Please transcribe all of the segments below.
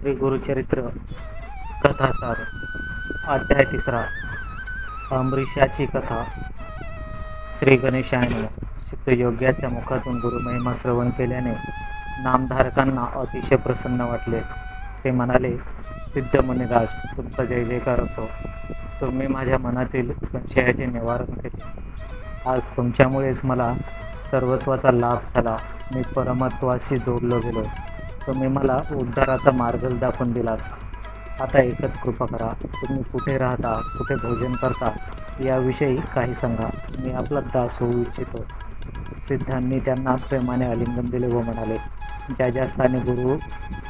श्री गुरुचरित्र कथासार अध्याय 3 अमरीशाची कथा। श्री गणेशाने सिद्धयोग्याच्या मुखातून गुरुमहिमा श्रवण केल्याने नामधारकांना अतिशय प्रसन्न वाटले। ते म्हणाले, सिद्ध मुनिराज, तुमचा जय जयकार असो। तुम्ही माझ्या मनातील संशयाचे निवारण केले। आज तुमच्यामुळेच मला सर्वस्वाचा लाभ झाला। मी परमत्वाशी जोडलो गेलो। तुम्ही मला उद्धाराचा मार्गच दाखवून दिलात। आता एकच कृपा करा, तुम्ही कुठे राहता, कुठे भोजन करता याविषयी काही सांगा। मी आपला दास होऊ इच्छितो। सिद्धांनी त्यांना प्रेमाने आलिंगन दिले व म्हणाले, ज्या ज्या स्थानी गुरु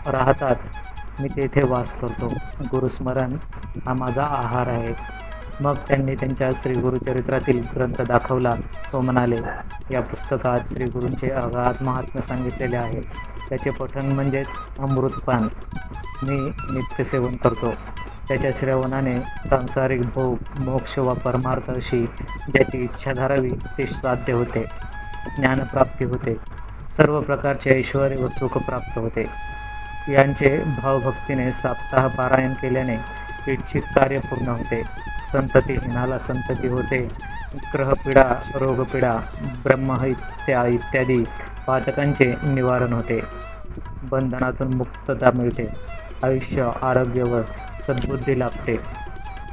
राहतात मी तेथे वास करतो। गुरुस्मरण हा माझा आहार आहे। मग त्यांनी त्यांच्या श्री गुरुचरित्रातील ग्रंथ दाखवला व म्हणाले, या पुस्तकात श्री गुरूंचे अगाध महात्म्य सांगितलेले आहे। त्याचे पठण म्हणजेच अमृतपान मी नित्यसेवन करतो। त्याच्या श्रवणाने सांसारिक भोग, मोक्ष व परमार्थ अशी ज्याची इच्छा धरावी ते साध्य होते। ज्ञानप्राप्ती होते। सर्व प्रकारचे ऐश्वर व सुख प्राप्त होते। यांचे भावभक्तीने सप्ताह पारायण केल्याने इच्छित कार्य पूर्ण होते। संततीहीनाला संतती होते। ग्रहपीडा, रोगपीडा, ब्रह्महत्या इत्यादी पातकांचे निवारण होते। बंधनातून मुक्तता मिळते। आयुष्य, आरोग्य व सद्बुद्धी लाभते।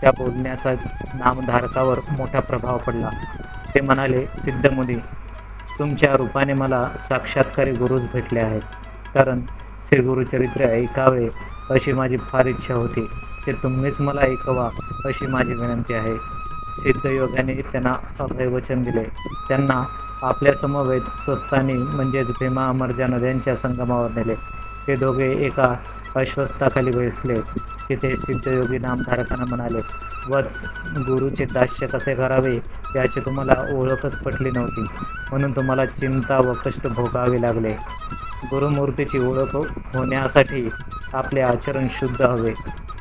त्या बोलण्याचा नामधारकावर मोठा प्रभाव पडला। ते म्हणाले, सिद्ध मुनी, तुमच्या रूपाने मला साक्षात्कारी गुरुच भेटले आहेत। कारण श्री गुरुचरित्र ऐकावे अशी माझी फार इच्छा होती। ते तुम्हीच मला ऐकवा अशी माझी विनंती आहे। सिद्धयोगाने त्यांना अभयवचन दिले। त्यांना आपल्या समवेत स्वस्थानी म्हणजेच भीमा अमरजा नद्यांच्या संगमावर नेले। ते दोघे एका अश्वत्थाखाली बसले। तिथे सिद्धयोगी नामधारकांना म्हणाले, वत्स, गुरुचे दास्य कसे करावे याची तुम्हाला ओळखच पटली नव्हती, म्हणून तुम्हाला चिंता व कष्ट भोगावे लागले। गुरुमूर्तीची ओळख होण्यासाठी आपले आचरण शुद्ध हवे।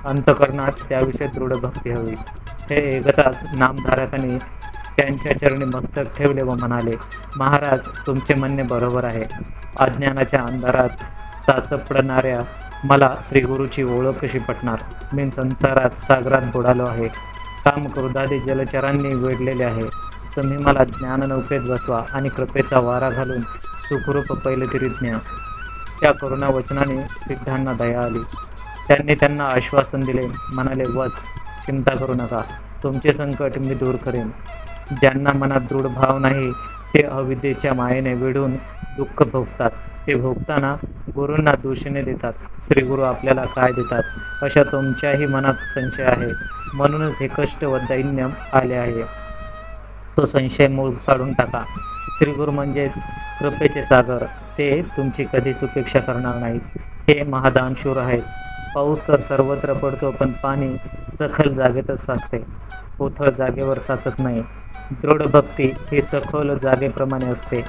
अंतःकरणात त्याविषयी दृढ भक्ती हवी। हे ऐकताच नामधारकांनी त्यांच्या चरणी मस्तक ठेवले व म्हणाले, महाराज, तुमचे म्हणणे बरोबर आहे। अज्ञानाच्या अंधारात चाचपडणाऱ्या मला श्रीगुरूची ओळख कशी पटणार? मी संसारात सागरात बुडालो आहे। काम क्रोधादी जलचरांनी वेढलेले आहे। तुम्ही मला ज्ञाननौकेत बसवा आणि कृपेचा वारा घालून सुखरूप पैलतीरीत न्या। त्या करुणा वचनाने सिद्धांना दया आली। त्यांनी त्यांना आश्वासन दिले। म्हणाले, वत्स, चिंता करू नका। तुमचे संकट मी दूर करेन। ज्यांना मनात दृढ भाव नाही ते अविद्येच्या मायेने वेढून दुःख भोगतात। ते भोगताना गुरूंना दूषणे देतात। श्री गुरु आपल्याला काय देतात अशा तुमच्याही मनात संशय आहे, म्हणूनच हे कष्ट व दैन्य आले आहे। तो संशय मूळ काढून टाका। श्री गुरु म्हणजे कृपेचे सागर। ते तुमची कधीच उपेक्षा करणार नाहीत। हे महादानशूर आहेत। पाऊस तर सर्वत्र पडतो, पण पाणी सखल जागेतच साचते, उथळ जागेवर साचत नाही। दृढ भक्ती ही सखोल जागेप्रमाणे असते।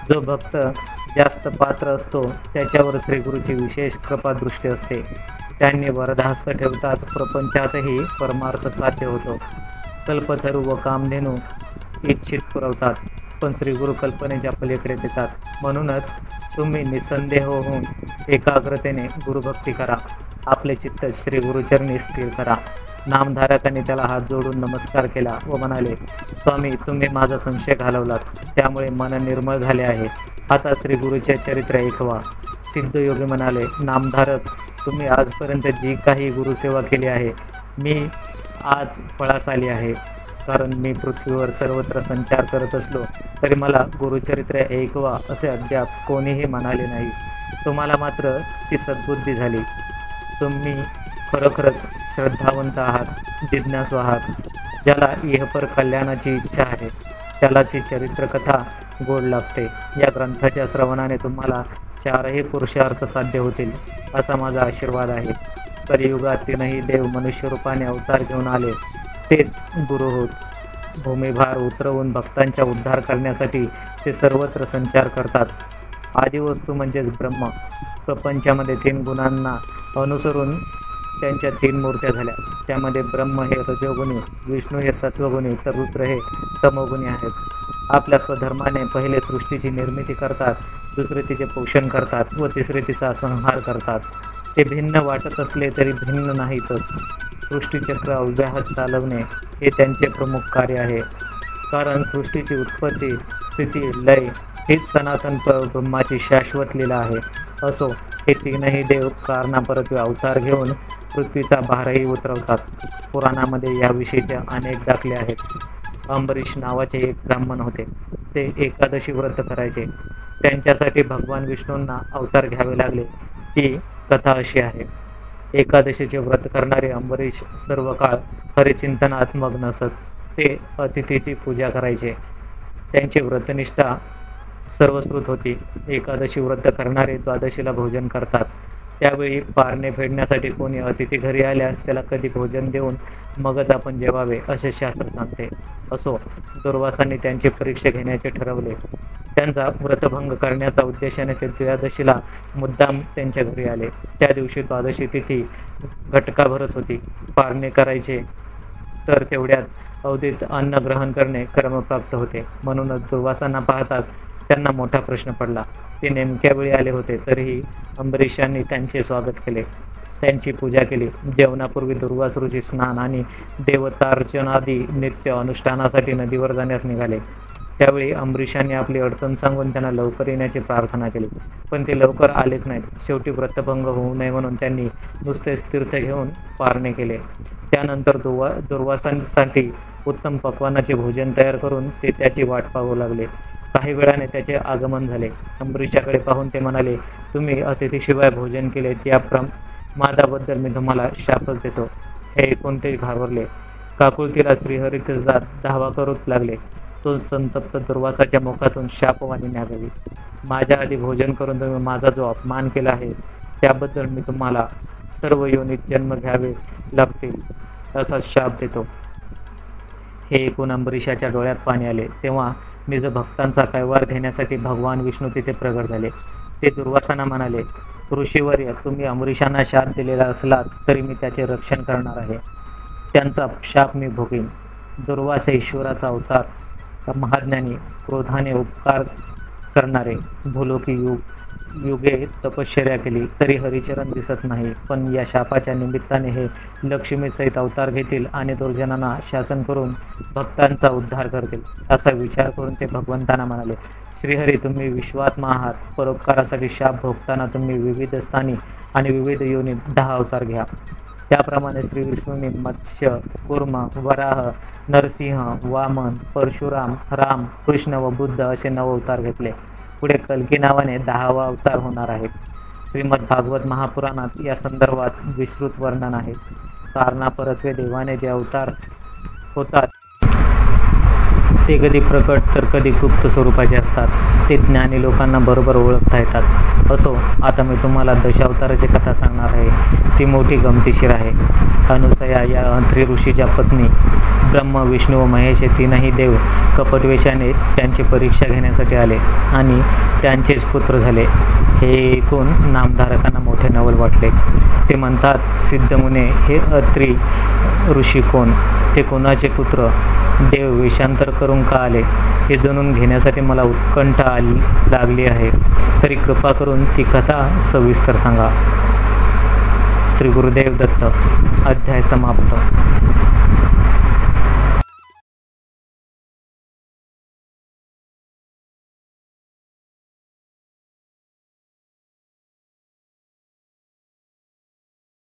जो भक्त जास्त पात्र असतो त्याच्यावर श्रीगुरूची विशेष कृपादृष्टी असते। त्यांनी वरदहस्त ठेवताच प्रपंचातही परमार्थ साध्य होतो। कल्पतरू व कामधेनू इच्छित पुरवतात, पण श्रीगुरु कल्पनेच्या पलीकडे देतात। म्हणूनच तुम्ही निसंदेह होऊन एकाग्रतेने गुरुभक्ती करा। आपले चित्त श्री गुरुचरणी स्थिर करा। नामधारकांनी त्याला हात जोडून नमस्कार केला व म्हणाले, स्वामी, तुम्ही माझा संशय घालवलात, त्यामुळे मन निर्मळ झाले आहे। आता श्री गुरुचे चरित्र ऐकवा। सिद्धयोगी म्हणाले, नामधारक, तुम्ही आजपर्यंत जी काही गुरुसेवा केली आहे मी आज फळास आली आहे। कारण मी पृथ्वीवर सर्वत्र संचार करत असलो तरी मला गुरुचरित्र ऐकवा असे अद्याप कोणीही म्हणाले नाही। तुम्हाला मात्र ती सद्बुद्धी झाली। तुम्ही खरोखरच श्रद्धावंत आहात, जिज्ञासू आहात। ज्याला इहपर कल्याणाची इच्छा आहे त्यालाच ही चरित्रकथा गोड लागते। या ग्रंथाच्या श्रवणाने तुम्हाला चारही पुरुषार्थ साध्य होतील असा माझा आशीर्वाद आहे। कलियुगात तीनही देव मनुष्य रूपाने अवतार घेऊन आले, तेच गुरु होत। भूमिभार उतरवून भक्तांचा उद्धार करण्यासाठी ते सर्वत्र संचार करतात। आदिवस्तू म्हणजेच ब्रह्म। प्रपंचामध्ये 3 गुणांना अनुसरून त्यांच्या 3 मूर्त्या झाल्या। त्यामध्ये ब्रह्म हे रजोगुणी, विष्णू हे सत्वगुणी, तर रुद्र हे तमोगुणी आहेत। आपल्या स्वधर्माने पहिले सृष्टीची निर्मिती करतात, दुसरे तिचे पोषण करतात व तिसरे तिचा संहार करतात। ते भिन्न वाटत असले तरी भिन्न नाहीतच. सृष्टीचक्र अव्याहत चालवणे हे त्यांचे प्रमुख कार्य आहे. कारण सृष्टीची उत्पत्ती, स्थिती, लय हीच सनातन ब्रह्माची शाश्वत लीला आहे. असो, हे तीनही देव कारणापरत्वे अवतार घेऊन पृथ्वीचा भारही उतरवतात. पुराणामध्ये याविषयीचे अनेक दाखले आहेत. अंबरीश नावाचे एक ब्राह्मण होते. ते एकादशी व्रत करायचे. त्यांच्यासाठी भगवान विष्णूंना अवतार घ्यावे लागले. ती कथा अशी आहे. एकादशीचे व्रत करणारे अंबरीश सर्व काळ हरिचिंतनात मग्न असत. ते अतिथीची पूजा करायचे. त्यांची व्रतनिष्ठा सर्वश्रुत होती. एकादशी व्रत करणारे द्वादशीला भोजन करतात. त्यावेळी पारणे फेडण्यासाठी कोणी अतिथी घरी आल्यास त्याला कधी भोजन देऊन मगच आपण जेवावे असे शास्त्र सांगते. असो, दुर्वासांनी त्यांची परीक्षा घेण्याचे ठरवले. त्यांचा व्रतभंग करण्याचा उद्देशाने ते द्वादशीला मुद्दाम त्यांच्या घरी आले. त्या दिवशी द्वादशी तिथी घटकाभरच होती. पारणे करायचे तर तेवढ्यात अवधीत अन्न ग्रहण करणे क्रमप्राप्त होते. म्हणूनच दुर्वासांना पाहताच त्यांना मोठा प्रश्न पडला. ते नेमक्या वेळी आले होते, तरीही अंबरीशांनी त्यांचे स्वागत केले, त्यांची पूजा केली. जेवणापूर्वी दुर्वासरूची स्नान आणि देवतार्चनादी नित्य अनुष्ठानासाठी नदीवर जाण्यास निघाले. त्यावेळी अंबरीशांनी आपली अडचण सांगून त्यांना लवकर येण्याची प्रार्थना केली, पण ते लवकर आलेच नाहीत. शेवटी व्रतभंग होऊ नये म्हणून त्यांनी नुसतेच तीर्थ घेऊन पारणे केले. त्यानंतर दुर्वासांसाठी उत्तम पक्वानाचे भोजन तयार करून ते त्याची वाट पाहू लागले. काही वेळाने त्याचे आगमन झाले. अंबरीशाकडे पाहून ते म्हणाले, तुम्ही अतिथीशिवाय भोजन केले त्या प्रमादाबद्दल मी तुम्हाला शापच देतो. हे ऐकून ते घाबरले. काकुळतीला श्रीहरीचे जात धावा करू लागले. तो संतप्त दुर्वासाच्या मुखातून शापवाणी निघाली. माझ्या आधी भोजन करून तुम्ही माझा जो अपमान केला आहे त्याबद्दल मी तुम्हाला सर्व योनीत जन्म घ्यावे लागतील असा शाप देतो. हे ऐकून अंबरीशाच्या डोळ्यात पाणी आले. तेव्हा निज भक्तांचा कैवार घेण्यासाठी भगवान विष्णू तिथे प्रगट झाले. ते दुर्वासांना म्हणाले, ऋषीवर्य, तुम्ही अंबरीशांना शाप दिलेला असलात तरी मी त्याचे रक्षण करणार आहे. त्यांचा शाप मी भोगीन. दुर्वास ईश्वराचा अवतार, महाज्ञानी, क्रोधाने उपकार करणारे, भूलोकी युगे तपश्चर्या केली तरी हरिचरण दिसत नाही. पण या शापाच्या निमित्ताने हे लक्ष्मीसहित अवतार घेतील आणि दुर्जनांना शासन करून भक्तांचा उद्धार करतील असा विचार करून ते भगवंतांना म्हणाले, श्रीहरी, तुम्ही विश्वात्मा आहात. परोपकारासाठी शाप भोगताना तुम्ही विविध स्थानी आणि विविध योनीत 10 अवतार घ्या. त्याप्रमाणे श्री विष्णूंनी मत्स्य, कूर्म, वराह, नरसिंह, वामन, परशुराम, राम, कृष्ण व बुद्ध असे 9 अवतार घेतले. पुढे कल्की नावाने 10वा अवतार होणार आहे. श्रीमद भागवत महापुराणात या संदर्भात विस्तृत वर्णन आहे. कारणापरत्वे देवाने जे अवतार होतात ते कधी प्रकट तर कधी गुप्त स्वरूपाचे असतात. ते ज्ञानी लोकांना बरोबर ओळखता येतात. असो, आता मी तुम्हाला दशावताराची कथा सांगणार आहे. ती मोठी गमतीशीर आहे. अनुसया या अत्रि ऋषीच्या पत्नी ब्रह्म, विष्णू व महेश हे तीनही देव कपटवेशाने त्यांची परीक्षा घेण्यासाठी आले आणि त्यांचेच पुत्र झाले. हे ऐकून नामधारकांना मोठे नवल वाटले. ते म्हणतात, सिद्धमुने, हे अत्रि ऋषी कोण? ते कोणाचे पुत्र? देव वेषांतर करून का आले? हे जाणून घेण्यासाठी मला उत्कंठ लागली आहे. तरी कृपा करून ती कथा सविस्तर सांगा. श्री गुरुदेव दत्त. अध्याय समाप्त.